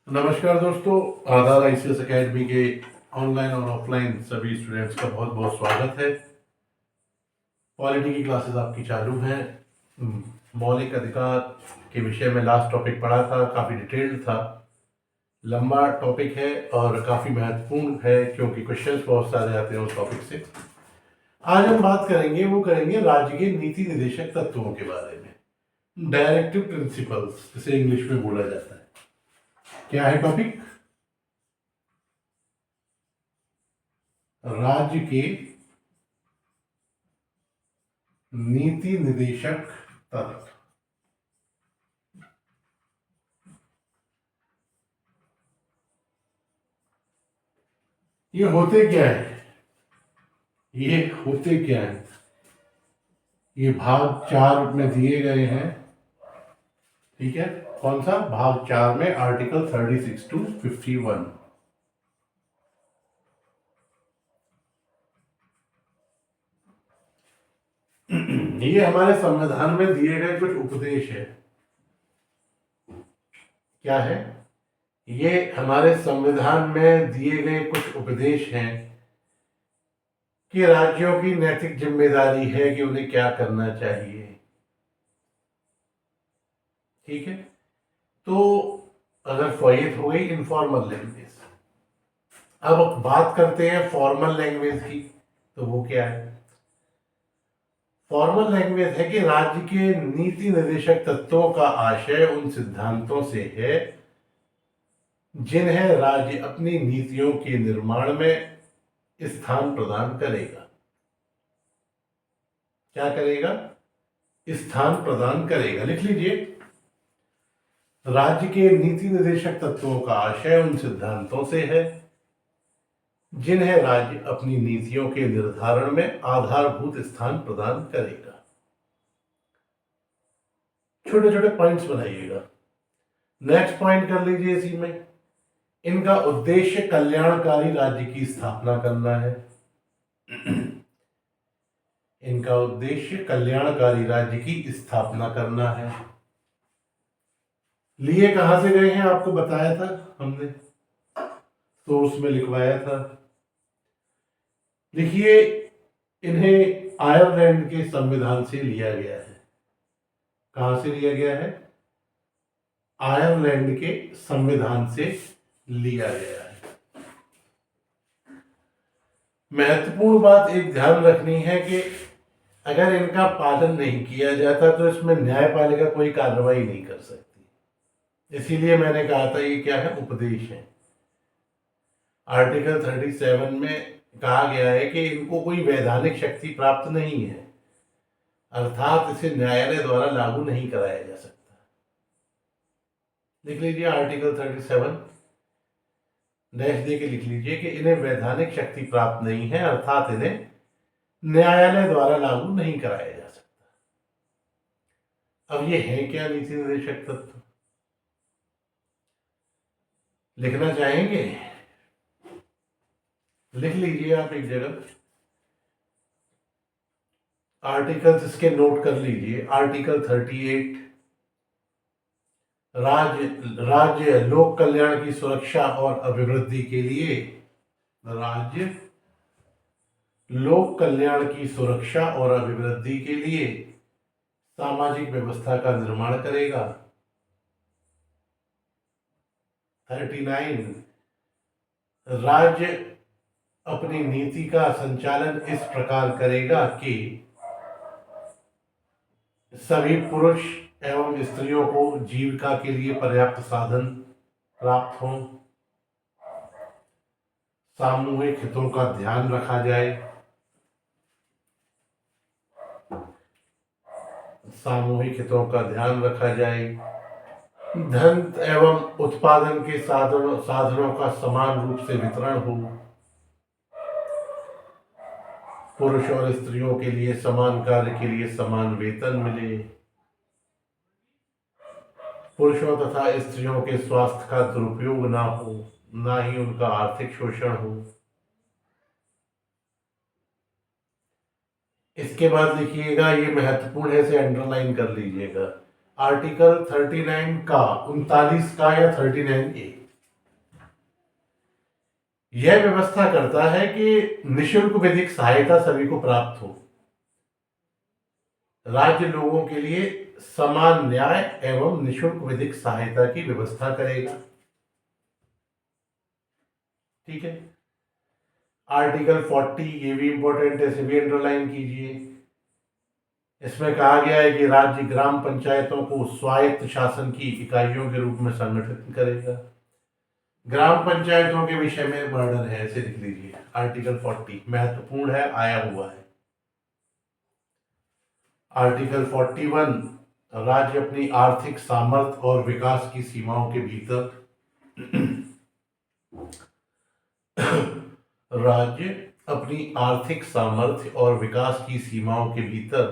नमस्कार दोस्तों, आधार ICS academy के ऑनलाइन और ऑफलाइन सभी स्टूडेंट्स का बहुत बहुत स्वागत है। पॉलिटी की क्लासेस आपकी चालू हैं। मौलिक अधिकार के विषय में लास्ट टॉपिक पढ़ा था, काफ़ी डिटेल्ड था, लंबा टॉपिक है और काफ़ी महत्वपूर्ण है क्योंकि क्वेश्चंस बहुत सारे आते हैं उस टॉपिक से। आज हम बात करेंगे राज्य के नीति निर्देशक तत्वों के बारे में, डायरेक्टिव प्रिंसिपल्स जिसे इंग्लिश में बोला जाता है। क्या है टॉपिक? राज्य के नीति निर्देशक तत्व। ये होते क्या है? ये भाग 4 में दिए गए हैं। ठीक है, कौन सा भाग 4 में? Article 36 to 51। ये हमारे संविधान में दिए गए कुछ उपदेश है। क्या है ये? हमारे संविधान में दिए गए कुछ उपदेश हैं कि राज्यों की नैतिक जिम्मेदारी है कि उन्हें क्या करना चाहिए। ठीक है, तो अगर फॉयत हो गई इनफॉर्मल लैंग्वेज। अब बात करते हैं फॉर्मल लैंग्वेज की, तो वो क्या है? फॉर्मल लैंग्वेज है कि राज्य के नीति निर्देशक तत्वों का आशय उन सिद्धांतों से है जिन्हें राज्य अपनी नीतियों के निर्माण में स्थान प्रदान करेगा। क्या करेगा? स्थान प्रदान करेगा। लिख लीजिए, राज्य के नीति निर्देशक तत्वों का आशय उन सिद्धांतों से है जिन्हें राज्य अपनी नीतियों के निर्धारण में आधारभूत स्थान प्रदान करेगा। छोटे छोटे पॉइंट्स बनाइएगा। नेक्स्ट पॉइंट कर लीजिए इसी में, इनका उद्देश्य कल्याणकारी राज्य की स्थापना करना है। इनका उद्देश्य कल्याणकारी राज्य की स्थापना करना है। लिए कहां से गए हैं आपको बताया था हमने, सोर्स में लिखवाया था। लिखिए, इन्हें आयरलैंड के संविधान से लिया गया है। कहां से लिया गया है? आयरलैंड के संविधान से लिया गया है। महत्वपूर्ण बात एक ध्यान रखनी है कि अगर इनका पालन नहीं किया जाता तो इसमें न्यायपालिका कोई कार्रवाई नहीं कर सकती। इसीलिए मैंने कहा था ये क्या है? उपदेश है। आर्टिकल 37 में कहा गया है कि इनको कोई वैधानिक शक्ति प्राप्त नहीं है, अर्थात इसे न्यायालय द्वारा लागू नहीं कराया जा सकता। लिख लीजिए आर्टिकल 37 डैश दे के लिख लीजिए कि इन्हें वैधानिक शक्ति प्राप्त नहीं है, अर्थात इन्हें न्यायालय द्वारा लागू नहीं कराया जा सकता। अब ये है क्या नीति निर्देशक तत्व? लिखना चाहेंगे? लिख लीजिए आप एक जगह, आर्टिकल्स इसके नोट कर लीजिए। आर्टिकल 38, राज्य लोक कल्याण की सुरक्षा और अभिवृद्धि के लिए, राज्य लोक कल्याण की सुरक्षा और अभिवृद्धि के लिए सामाजिक व्यवस्था का निर्माण करेगा। 39, राज्य अपनी नीति का संचालन इस प्रकार करेगा कि सभी पुरुष एवं स्त्रियों को जीविका के लिए पर्याप्त साधन प्राप्त हों, सामूहिक हितों का ध्यान रखा जाए, सामूहिक हितों का ध्यान रखा जाए, धन एवं उत्पादन के साधनों का समान रूप से वितरण हो, पुरुष और स्त्रियों के लिए समान कार्य के लिए समान वेतन मिले, पुरुषों तथा स्त्रियों के स्वास्थ्य का दुरुपयोग ना हो, ना ही उनका आर्थिक शोषण हो। इसके बाद लिखिएगा, ये महत्वपूर्ण है, इसे अंडरलाइन कर लीजिएगा, आर्टिकल 39 का 39 का या 39A यह व्यवस्था करता है कि निशुल्क विधिक सहायता सभी को प्राप्त हो। राज्य लोगों के लिए समान न्याय एवं निशुल्क विधिक सहायता की व्यवस्था करेगा। ठीक है। आर्टिकल 40 ये भी इंपॉर्टेंट है, इसे भी अंडरलाइन कीजिए। इसमें कहा गया है कि राज्य ग्राम पंचायतों को स्वायत्त शासन की इकाइयों के रूप में संगठित करेगा। ग्राम पंचायतों के विषय में वर्णन है, ऐसे लिख लीजिए। आर्टिकल 40 महत्वपूर्ण है, आया हुआ है। आर्टिकल 41 राज्य अपनी आर्थिक सामर्थ्य और विकास की सीमाओं के भीतर राज्य अपनी आर्थिक सामर्थ्य और विकास की सीमाओं के भीतर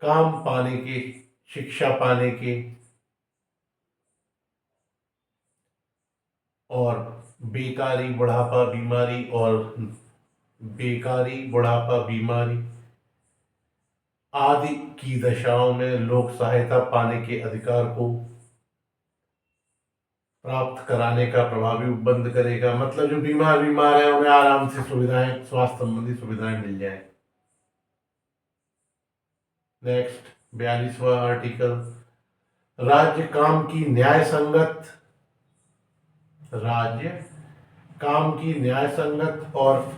काम पाने के, शिक्षा पाने के और बेकारी बुढ़ापा बीमारी आदि की दशाओं में लोक सहायता पाने के अधिकार को प्राप्त कराने का प्रभावी उपबंध करेगा। मतलब जो बीमार है उन्हें आराम से सुविधाएं, स्वास्थ्य संबंधी सुविधाएं मिल जाए। नेक्स्ट 42वां आर्टिकल, राज्य काम की न्याय संगत और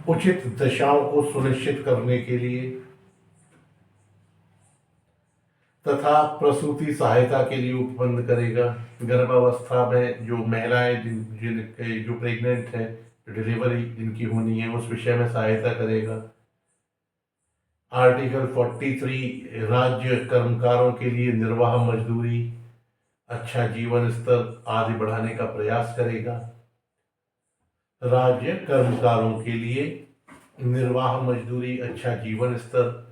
उचित दशाओं को सुनिश्चित करने के लिए तथा प्रसूति सहायता के लिए उपबंध करेगा। गर्भावस्था में जो महिलाएं जिनके जो प्रेग्नेंट है, डिलीवरी जिनकी होनी है, उस विषय में सहायता करेगा। आर्टिकल 43 राज्य कर्मकारों के लिए निर्वाह मजदूरी, अच्छा जीवन स्तर आदि बढ़ाने का प्रयास करेगा। राज्य कर्मकारों के लिए निर्वाह मजदूरी, अच्छा जीवन स्तर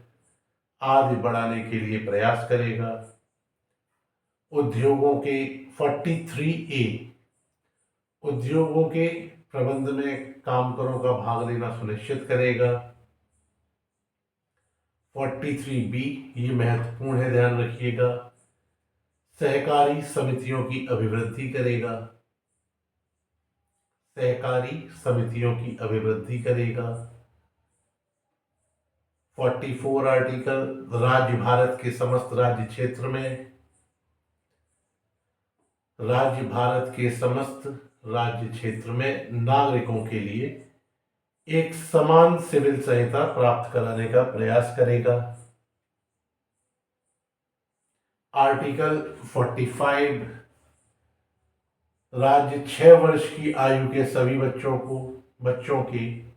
आदि बढ़ाने के लिए प्रयास करेगा। उद्योगों के 43A उद्योगों के प्रबंध में कामगारों का भाग लेना सुनिश्चित करेगा। 43B ये महत्वपूर्ण है, ध्यान रखिएगा, सहकारी समितियों की अभिवृद्धि करेगा। 44 आर्टिकल, भारत के समस्त राज्य क्षेत्र में नागरिकों के लिए एक समान सिविल सहायता प्राप्त कराने का प्रयास करेगा। आर्टिकल 45 राज्य 6 वर्ष की आयु के सभी बच्चों के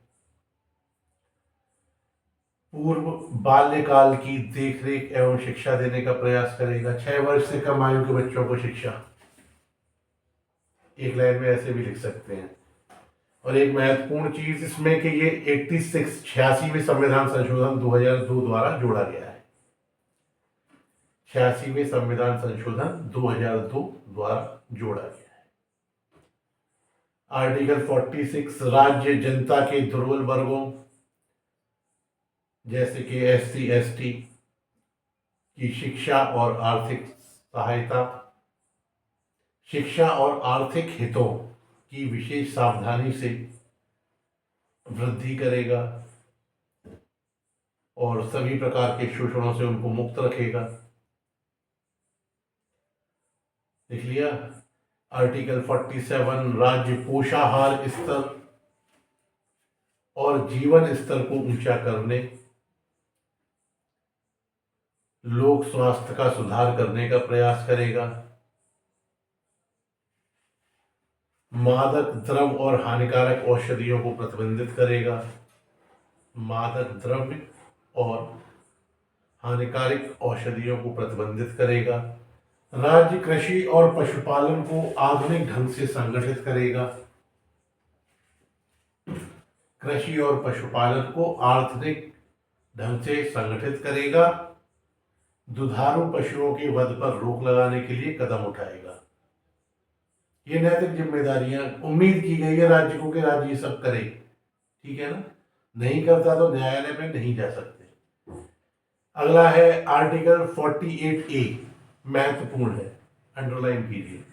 पूर्व बाल्यकाल की देखरेख एवं शिक्षा देने का प्रयास करेगा। 6 वर्ष से कम आयु के बच्चों को शिक्षा, एक लाइन में ऐसे भी लिख सकते हैं। और एक महत्वपूर्ण चीज इसमें कि ये 86वें संविधान संशोधन 2002 द्वारा जोड़ा गया है। 86वें संविधान संशोधन 2002 द्वारा जोड़ा गया है। आर्टिकल 46 राज्य जनता के दुर्बल वर्गों जैसे कि SC ST की शिक्षा और आर्थिक हितों की विशेष सावधानी से वृद्धि करेगा और सभी प्रकार के शोषणों से उनको मुक्त रखेगा। लिख लिया। आर्टिकल 47 राज्य पोषाहार स्तर और जीवन स्तर को ऊंचा करने, लोक स्वास्थ्य का सुधार करने का प्रयास करेगा। मादक द्रव्य और हानिकारक औषधियों को प्रतिबंधित करेगा। मादक द्रव्य और हानिकारक औषधियों को प्रतिबंधित करेगा। राज्य कृषि और पशुपालन को आधुनिक ढंग से संगठित करेगा। कृषि और पशुपालन को आधुनिक ढंग से संगठित करेगा। दुधारू पशुओं के वध पर रोक लगाने के लिए कदम उठाएगा। ये नैतिक जिम्मेदारियां उम्मीद की गई है राज्य को कि राज्य ये सब करे। ठीक है ना, नहीं करता तो न्यायालय में नहीं जा सकते। अगला है आर्टिकल 48A, महत्वपूर्ण है, अंडरलाइन कीजिए।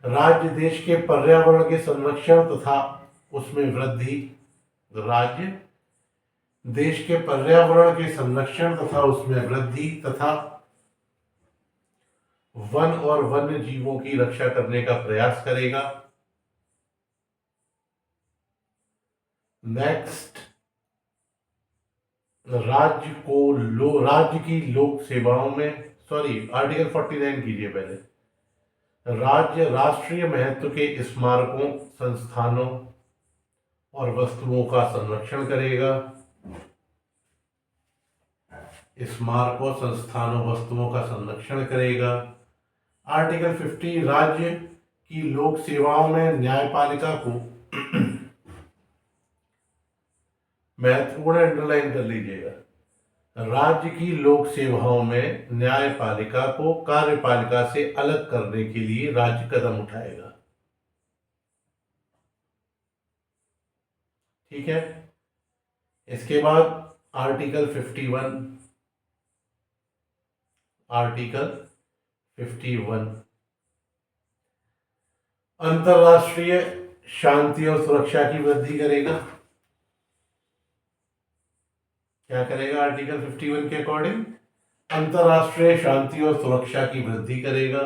राज्य देश के पर्यावरण के संरक्षण तथा उसमें वृद्धि, राज्य देश के पर्यावरण के संरक्षण तथा उसमें वृद्धि तथा वन और वन्य जीवों की रक्षा करने का प्रयास करेगा। नेक्स्ट, राज्य की लोक सेवाओं में, आर्टिकल 49 कीजिए पहले। राज्य राष्ट्रीय महत्व के स्मारकों, संस्थानों और वस्तुओं का संरक्षण करेगा। स्मारकों, संस्थानों, वस्तुओं का संरक्षण करेगा। आर्टिकल 50, राज्य की लोक सेवाओं में न्यायपालिका को महत्वपूर्ण अंडरलाइन कर लीजिएगा, राज्य की लोक सेवाओं में न्यायपालिका को कार्यपालिका से अलग करने के लिए राज्य कदम उठाएगा। ठीक है। इसके बाद आर्टिकल 51 अंतरराष्ट्रीय शांति और सुरक्षा की वृद्धि करेगा। क्या करेगा? आर्टिकल 51 के अकॉर्डिंग अंतरराष्ट्रीय शांति और सुरक्षा की वृद्धि करेगा।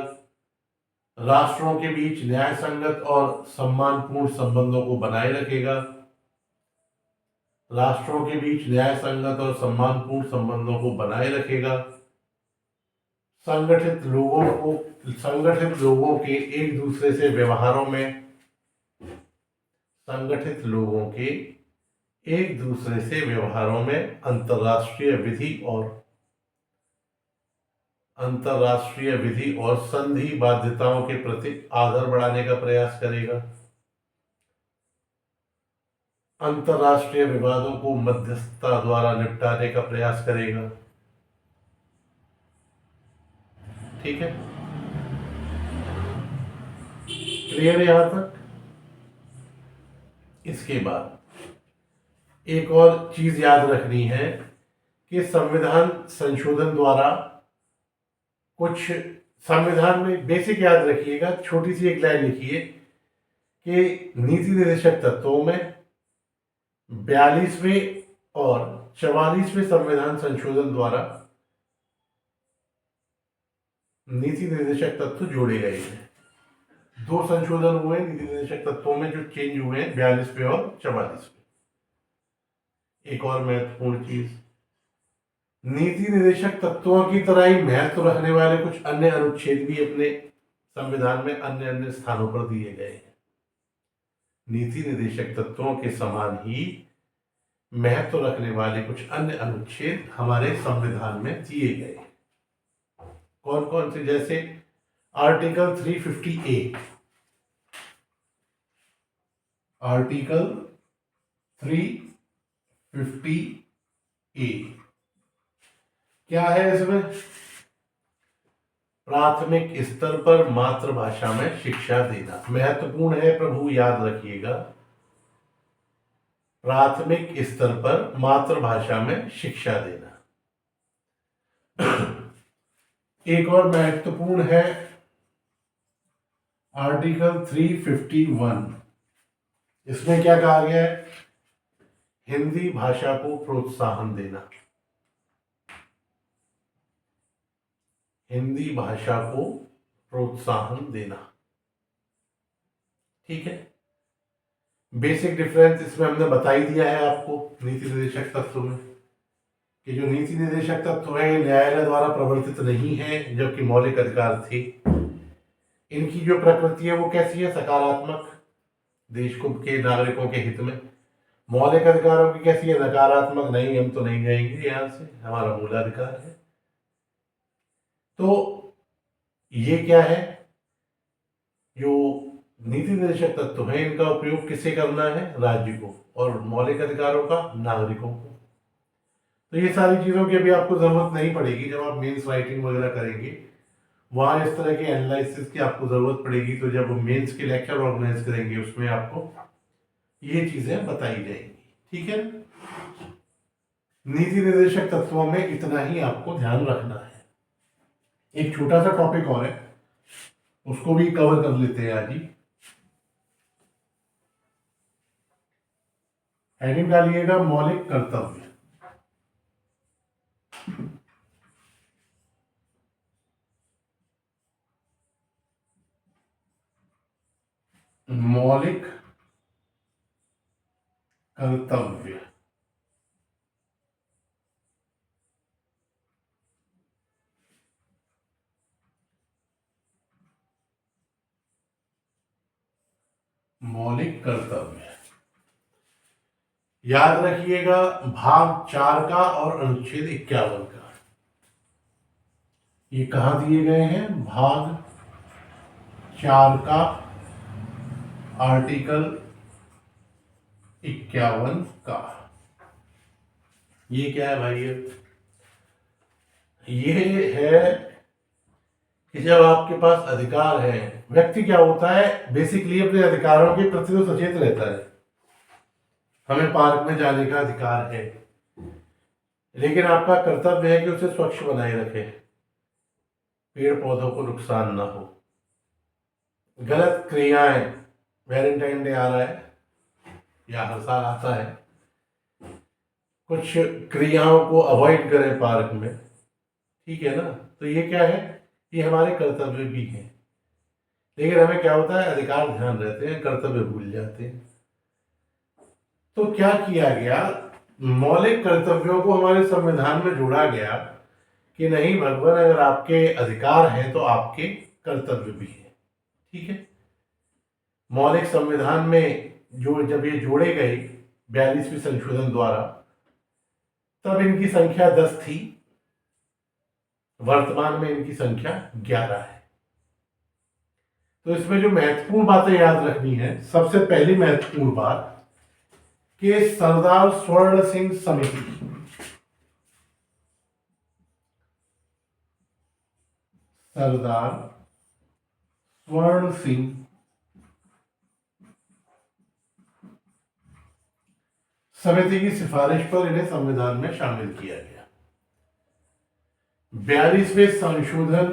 राष्ट्रों के बीच न्याय संगत और सम्मानपूर्ण संबंधों को बनाए रखेगा। राष्ट्रों के बीच न्याय संगत और सम्मानपूर्ण संबंधों को बनाए रखेगा। संगठित लोगों के एक दूसरे से व्यवहारों में, संगठित लोगों के एक दूसरे से व्यवहारों में अंतर्राष्ट्रीय विधि और संधि बाध्यताओं के प्रति आदर बढ़ाने का प्रयास करेगा। अंतर्राष्ट्रीय विवादों को मध्यस्थता द्वारा निपटाने का प्रयास करेगा। ठीक है, क्लियर है यहां तक? इसके बाद एक और चीज याद रखनी है कि संविधान संशोधन द्वारा कुछ, संविधान में बेसिक याद रखिएगा, छोटी सी एक लाइन लिखिए कि नीति निर्देशक तत्वों में 42वें और 44वें संविधान संशोधन द्वारा नीति निर्देशक तत्व जोड़े गए हैं। 2 संशोधन हुए नीति निर्देशक तत्वों में जो चेंज हुए हैं 42वें और 44वें। एक और महत्वपूर्ण चीज, नीति निर्देशक तत्वों की तरह ही महत्व रखने वाले कुछ अन्य अनुच्छेद भी अपने संविधान में अन्य अन्य स्थानों पर दिए गए हैं। नीति निर्देशक तत्वों के समान ही महत्व रखने वाले कुछ अन्य अनुच्छेद हमारे संविधान में दिए गए हैं। कौन कौन से? जैसे आर्टिकल 350A, आर्टिकल 350A क्या है? इसमें प्राथमिक स्तर पर मातृभाषा में शिक्षा देना महत्वपूर्ण है, प्रभु याद रखिएगा। प्राथमिक स्तर पर मातृभाषा में शिक्षा देना। एक और महत्वपूर्ण है आर्टिकल 351, इसमें क्या कहा गया है? हिंदी भाषा को प्रोत्साहन देना, हिंदी भाषा को प्रोत्साहन देना। ठीक है, बेसिक डिफरेंस इसमें हमने बता ही दिया है आपको नीति निर्देशक तत्व में, कि जो नीति निर्देशक तत्व है ये न्यायालय द्वारा प्रवर्तित नहीं है, जबकि मौलिक अधिकार थे। इनकी जो प्रकृति है वो कैसी है? सकारात्मक, देश को के नागरिकों के हित में। मौलिक अधिकारों की कैसी है? नकारात्मक, नहीं हम तो नहीं जाएंगे यहां से, हमारा मूलाधिकार है। तो ये क्या है? जो नीति निर्देशक तत्व है इनका उपयोग किसे करना है? राज्य को, और मौलिक अधिकारों का नागरिकों को। तो ये सारी चीजों की अभी आपको जरूरत नहीं पड़ेगी, जब आप मेंस राइटिंग वगैरह करेंगे वहां इस तरह के एनालिसिस की आपको जरूरत पड़ेगी। तो जब मेंस के लेक्चर ऑर्गेनाइज करेंगे उसमें आपको ये चीजें बताई जाएंगी। ठीक है, नीति निर्देशक तत्वों में इतना ही आपको ध्यान रखना है। एक छोटा सा टॉपिक और है, उसको भी कवर कर लेते हैं आज ही। हेडिंग डालिएगा मौलिक कर्तव्य। मौलिक कर्तव्य। मौलिक कर्तव्य याद रखिएगा, भाग 4 का और अनुच्छेद 51 का। ये कहां दिए गए हैं? भाग 4 का आर्टिकल 51 का। ये क्या है भाई? ये है कि जब आपके पास अधिकार है, व्यक्ति क्या होता है, बेसिकली अपने अधिकारों के प्रति तो सचेत रहता है। हमें पार्क में जाने का अधिकार है, लेकिन आपका कर्तव्य है कि उसे स्वच्छ बनाए रखें, पेड़ पौधों को नुकसान ना हो। गलत क्रियाएं, वैलेंटाइन डे आ रहा है या हर साल आता है, कुछ क्रियाओं को अवॉइड करें पार्क में, ठीक है ना? तो ये क्या है? ये हमारे कर्तव्य भी हैं। लेकिन हमें क्या होता है, अधिकार ध्यान रहते हैं, कर्तव्य भूल जाते हैं। तो क्या किया गया, मौलिक कर्तव्यों को हमारे संविधान में जोड़ा गया कि नहीं भगवान, अगर आपके अधिकार हैं तो आपके कर्तव्य भी हैं, ठीक है। मौलिक संविधान में जो जब ये जोड़े गए 42वें संशोधन द्वारा, तब इनकी संख्या 10 थी, वर्तमान में इनकी संख्या 11 है। तो इसमें जो महत्वपूर्ण बातें याद रखनी है, सबसे पहली महत्वपूर्ण बात कि सरदार स्वर्ण सिंह समिति, सरदार स्वर्ण सिंह समिति की सिफारिश पर इन्हें संविधान में शामिल किया गया। 42वें संशोधन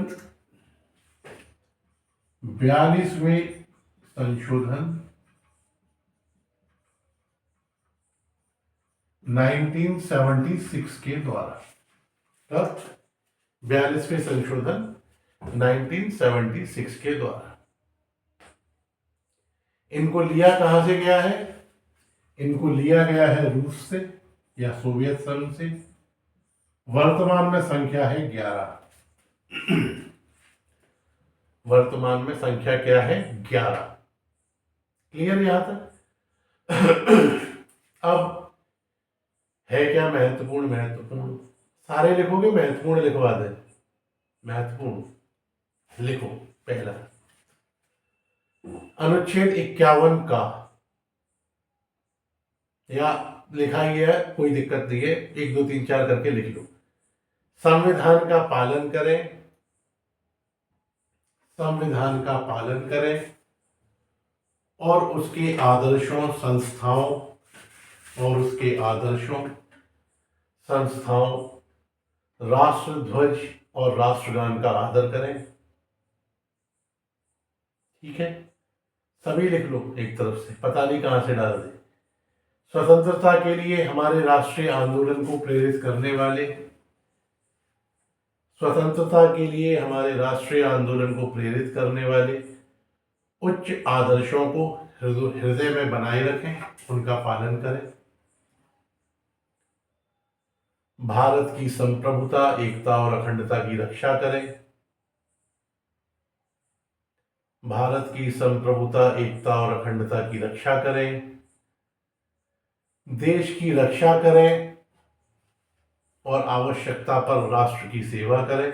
1976 के द्वारा, तब 42वें संशोधन 1976 के द्वारा। इनको लिया कहां से गया है? इनको लिया गया है रूस से या सोवियत संघ से। वर्तमान में संख्या है 11। वर्तमान में संख्या क्या है? 11। क्लियर यहां तक? अब है क्या महत्वपूर्ण? महत्वपूर्ण सारे लिखोगे, महत्वपूर्ण लिखवा दे। महत्वपूर्ण लिखो। पहला अनुच्छेद 51 का, या लिखा ही है, कोई दिक्कत नहीं है, 1 2 3 4 करके लिख लो। संविधान का पालन करें, संविधान का पालन करें और उसके आदर्शों, संस्थाओं और उसके आदर्शों, संस्थाओं, राष्ट्रध्वज और राष्ट्रगान का आदर करें। ठीक है, सभी लिख लो एक तरफ से, पता नहीं कहां से डाल दे। स्वतंत्रता के लिए हमारे राष्ट्रीय आंदोलन को प्रेरित करने वाले, स्वतंत्रता के लिए हमारे राष्ट्रीय आंदोलन को प्रेरित करने वाले उच्च आदर्शों को हृदय में बनाए रखें, उनका पालन करें। भारत की संप्रभुता, एकता और अखंडता की रक्षा करें। भारत की संप्रभुता, एकता और अखंडता की रक्षा करें। देश की रक्षा करें और आवश्यकता पर राष्ट्र की सेवा करें।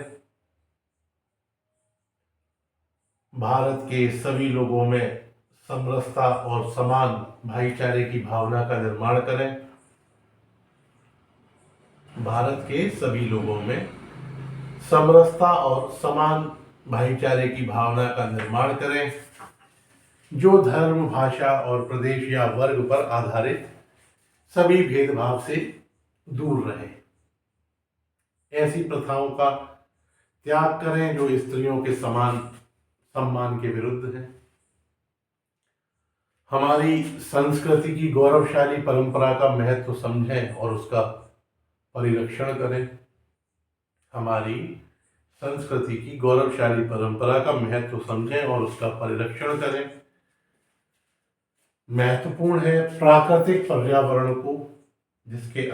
भारत के सभी लोगों में समरसता और समान भाईचारे की भावना का निर्माण करें। भारत के सभी लोगों में समरसता और समान भाईचारे की भावना का निर्माण करें, जो धर्म, भाषा और प्रदेश या वर्ग पर आधारित सभी भेदभाव से दूर रहे। ऐसी प्रथाओं का त्याग करें जो स्त्रियों के समान सम्मान के विरुद्ध है। हमारी संस्कृति की गौरवशाली परंपरा का महत्व समझें और उसका परिरक्षण करें। हमारी संस्कृति की गौरवशाली परंपरा का महत्व समझें और उसका परिरक्षण करें। महत्वपूर्ण है प्राकृतिक पर्यावरण को, जिसके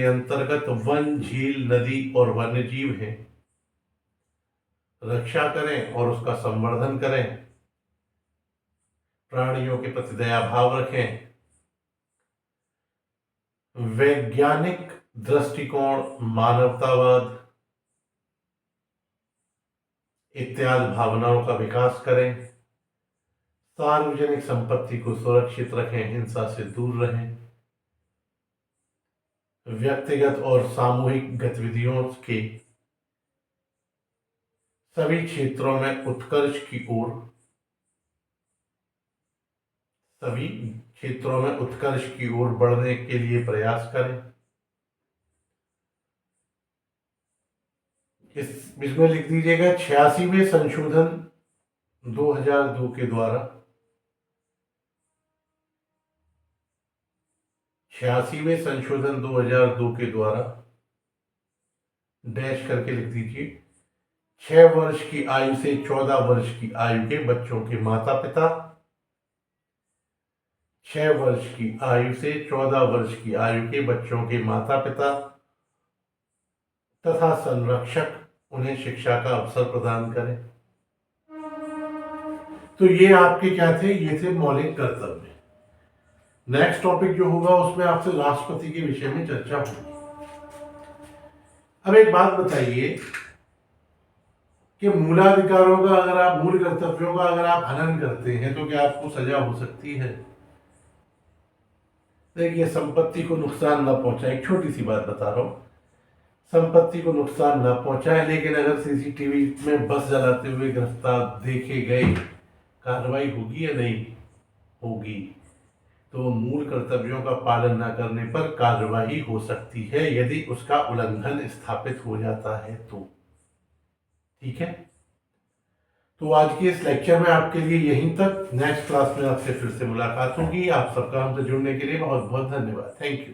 अंतर्गत वन, झील, नदी और वन्यजीव हैं, रक्षा करें और उसका संवर्धन करें। प्राणियों के प्रति दया भाव रखें। वैज्ञानिक दृष्टिकोण, मानवतावाद इत्यादि भावनाओं का विकास करें। सार्वजनिक संपत्ति को सुरक्षित रखें, हिंसा से दूर रहें। व्यक्तिगत और सामूहिक गतिविधियों के सभी क्षेत्रों में उत्कर्ष की ओर बढ़ने के लिए प्रयास करें। इसमें लिख दीजिएगा 86वें संशोधन 2002 के द्वारा 86वें संशोधन 2002 के द्वारा डैश करके लिख दीजिए 6 वर्ष की आयु से 14 वर्ष की आयु के बच्चों के माता पिता, 6 वर्ष की आयु से 14 वर्ष की आयु के बच्चों के माता पिता तथा संरक्षक उन्हें शिक्षा का अवसर प्रदान करें। तो ये आपके क्या थे? ये थे मौलिक कर्तव्य। नेक्स्ट टॉपिक जो होगा उसमें आपसे राष्ट्रपति के विषय में चर्चा होगी। अब एक बात बताइए कि मूलाधिकारों का मूल कर्तव्यों का अगर आप हनन करते हैं तो क्या आपको सजा हो सकती है? देखिए, संपत्ति को नुकसान ना पहुंचाए, एक छोटी सी बात बता रहा हूं, संपत्ति को नुकसान ना पहुंचाए, लेकिन अगर सीसीटीवी में बस जलाते हुए गिरफ्तार देखे गए, कार्रवाई होगी या नहीं होगी? तो मूल कर्तव्यों का पालन न करने पर कार्रवाई हो सकती है यदि उसका उल्लंघन स्थापित हो जाता है तो। ठीक है, तो आज के इस लेक्चर में आपके लिए यहीं तक। नेक्स्ट क्लास में आपसे फिर से मुलाकात होगी। आप सबका हमसे जुड़ने के लिए बहुत बहुत धन्यवाद। Thank you.